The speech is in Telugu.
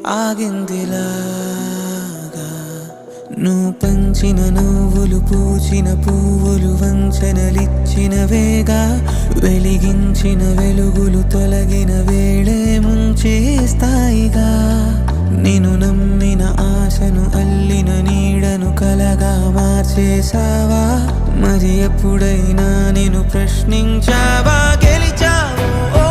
ఆగిందిలాగా. నువ్వు పంచిన నవ్వులు పూచిన పువ్వులు వంచనలిచ్చిన వేగా, వెలిగించిన వెలుగులు తొలగిన వేళే ముంచేస్తాయిగా. నిన్ను నమ్మిన ఆశను అల్లిన నీడను కలగా మార్చేసావా? మరి ఎప్పుడైనా నేను ప్రశ్నించావా? గెలిచావు